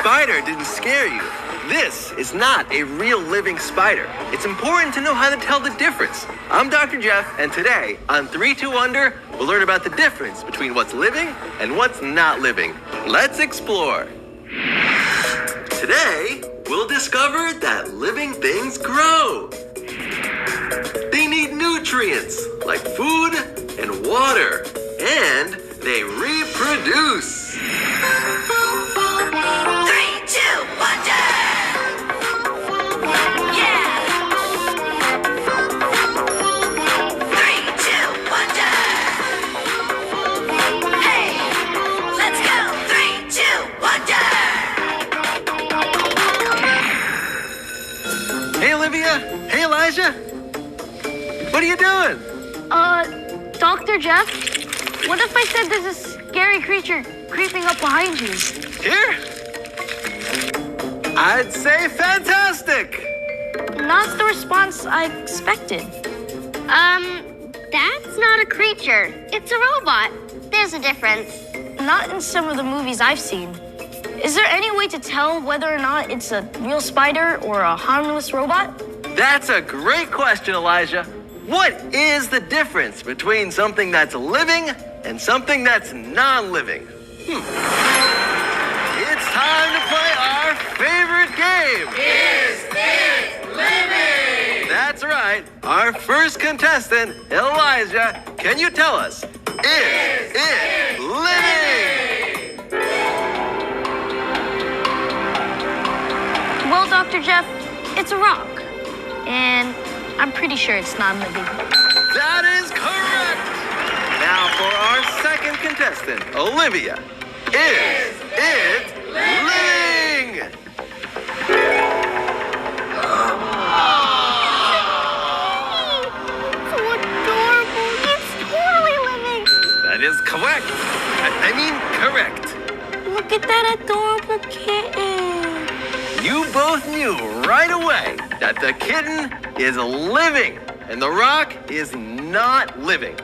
spider didn't scare you, this is not a real living spider. It's important to know how to tell the difference. I'm Dr. Jeff, and today on 3-2 Under, we'll learn about the difference between what's living and what's not living. Let's explore. Today, we'll discover that living things grow. They need nutrients like food and water, and they reproduce. 3, 2, Wonder! Yeah! 3, 2, Wonder! Hey! Let's go! 3, 2, Wonder! Hey, Olivia. Hey, Elijah. What are you doing? Dr. Jeff, what if I said there's a scary creature creeping up behind you? Here? I'd say fantastic. Not the response I expected. That's not a creature. It's a robot. There's a difference. Not in some of the movies I've seen. Is there any way to tell whether or not it's a real spider or a harmless robot? That's a great question, Elijah. What is the difference between something that's living and something that's non-living? It's time to play our favorite game. Is it living? That's right. Our first contestant, Elijah, can you tell us, is it living? Well, Dr. Jeff, it's a rock. And I'm pretty sure it's non-living. That is correct. Now for our second contestant, Olivia. Is it living? So adorable. It's totally living. That is correct. I mean correct. Look at that adorable kitten. You both knew right away that the kitten is living and the rock is not living.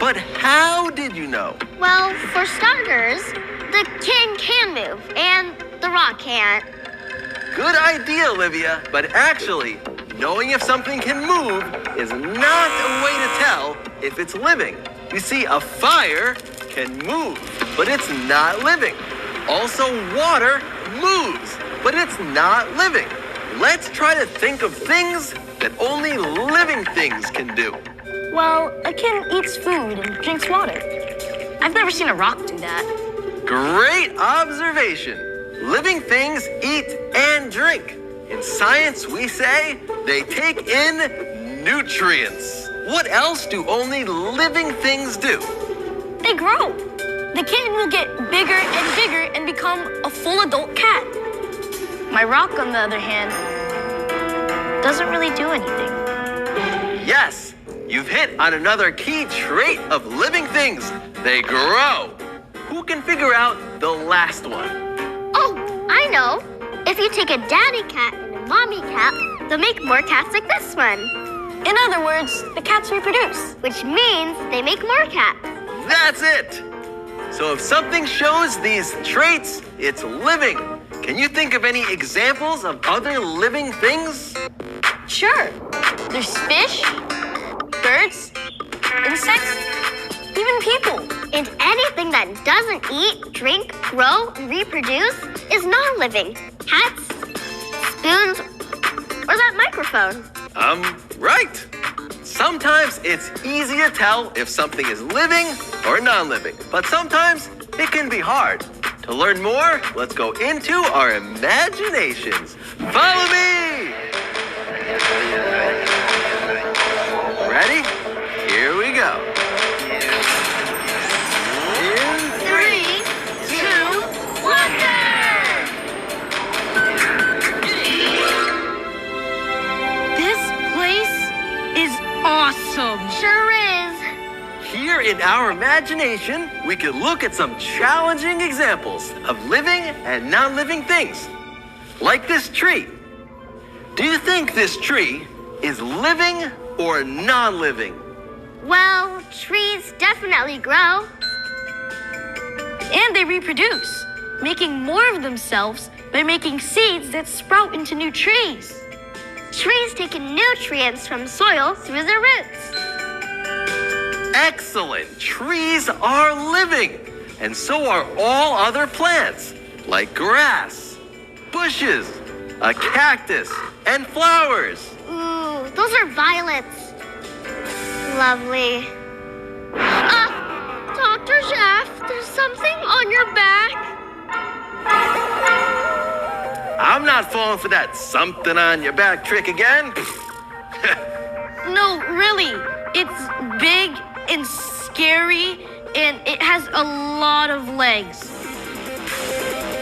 But how did you know? Well, for starters, the kitten can move, and the rock can't. Good idea, Olivia. But actually, knowing if something can move is not a way to tell if it's living. You see, a fire can move, but it's not living. Also, water moves, but it's not living. Let's try to think of things that only living things can do. Well, a kitten eats food and drinks water. I've never seen a rock do that. Great observation. Living things eat and drink. In science, we say they take in nutrients. What else do only living things do? They grow. The kitten will get bigger and bigger and become a full adult cat. My rock, on the other hand, doesn't really do anything. Yes, you've hit on another key trait of living things. They grow. Who can figure out the last one? Oh, I know. If you take a daddy cat and a mommy cat, they'll make more cats like this one. In other words, the cats reproduce. Which means they make more cats. That's it. So if something shows these traits, it's living. Can you think of any examples of other living things? Sure. There's fish, birds, insects, even people. And anything that doesn't eat, drink, grow, and reproduce is non-living. Hats, spoons, or that microphone. Right. Sometimes it's easy to tell if something is living or non-living, but sometimes it can be hard. To learn more, let's go into our imaginations. Follow me! Ready? Here we go. In 3, 2, Wonder! This place is awesome. Sure is. Here in our imagination, we could look at some challenging examples of living and non-living things, like this tree. Do you think this tree is living or non-living? Well, trees definitely grow. And they reproduce, making more of themselves by making seeds that sprout into new trees. Trees take in nutrients from soil through their roots. Excellent! Trees are living, and so are all other plants, like grass, bushes, a cactus, and flowers. Ooh, those are violets. Lovely. Dr. Jeff, there's something on your back. I'm not falling for that something on your back trick again. No, really. It's big and scary, and it has a lot of legs.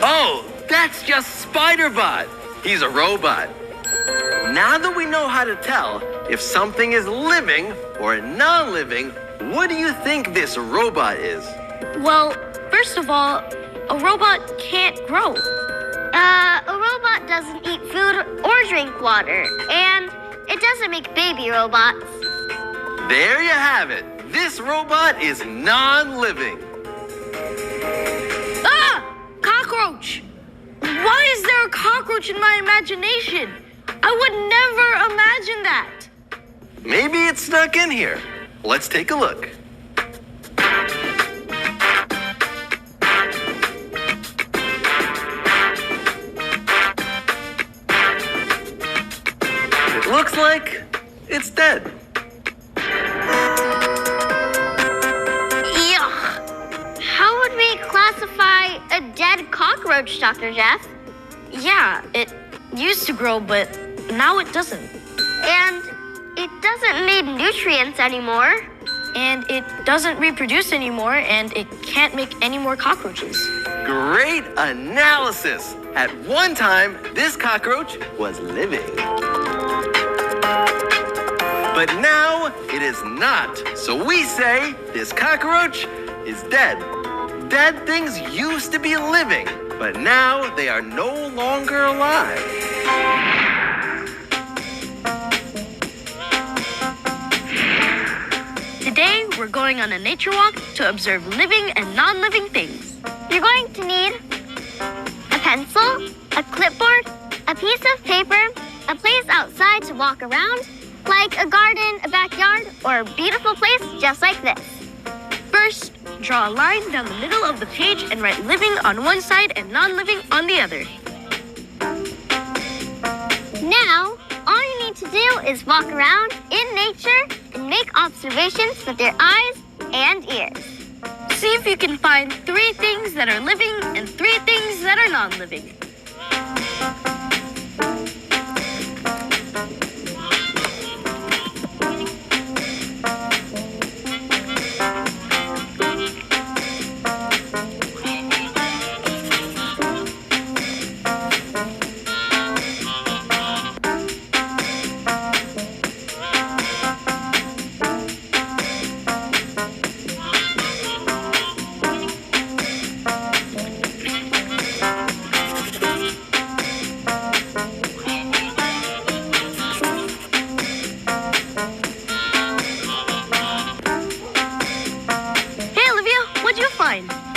Oh, that's just Spiderbot. He's a robot. Now that we know how to tell if something is living or non-living, what do you think this robot is? Well, first of all, a robot can't grow. A robot doesn't eat food or drink water, and it doesn't make baby robots. There you have it. This robot is non-living. Ah! Cockroach! Why is there a cockroach in my imagination? I would never imagine that. Maybe it's snuck in here. Let's take a look. It looks like it's dead. Yuck! How would we classify a dead cockroach, Dr. Jeff? Yeah, it used to grow, but now it doesn't. And it doesn't need nutrients anymore. And it doesn't reproduce anymore, and it can't make any more cockroaches. Great analysis. At one time, this cockroach was living. But now it is not. So we say this cockroach is dead. Dead things used to be living, but now they are no longer alive. Today, we're going on a nature walk to observe living and non-living things. You're going to need a pencil, a clipboard, a piece of paper, a place outside to walk around, like a garden, a backyard, or a beautiful place just like this. First, draw a line down the middle of the page and write living on one side and non-living on the other. Now, all you need to do is walk around in nature and make observations with your eyes and ears. See if you can find 3 things that are living and 3 things that are non-living.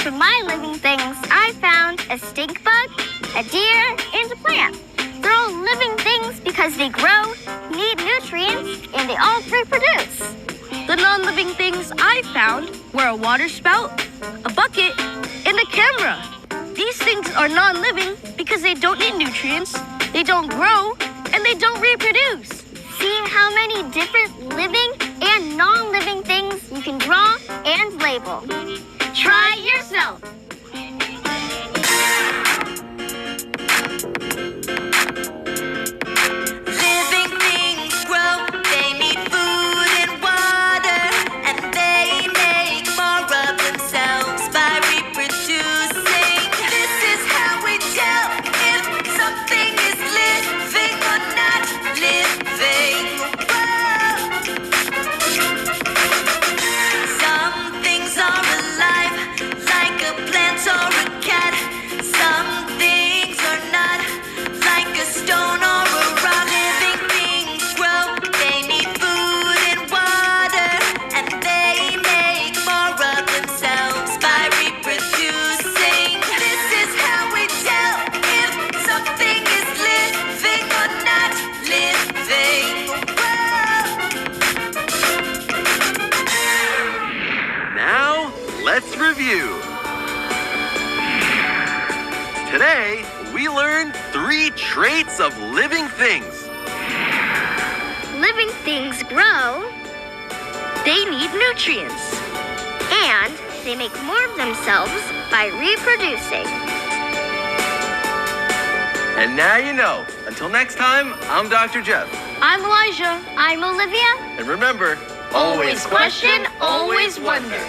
For my living things, I found a stink bug, a deer, and a plant. They're all living things because they grow, need nutrients, and they all reproduce. The non-living things I found were a water spout, a bucket, and a camera. These things are non-living because they don't need nutrients, they don't grow, and they don't reproduce. See how many different living and non-living things you can draw and label. Try yourself. Living things grow, they need food and water, and they make more of themselves by reproducing. This is how we tell if something is living or not living. Whoa. Some things are let's review. Today, we learned 3 traits of living things. Living things grow, They need nutrients. and they make more of themselves by reproducing. And now you know. Until next time, I'm Dr. Jeff. I'm Elijah. I'm Olivia. And remember, Always question, always wonder.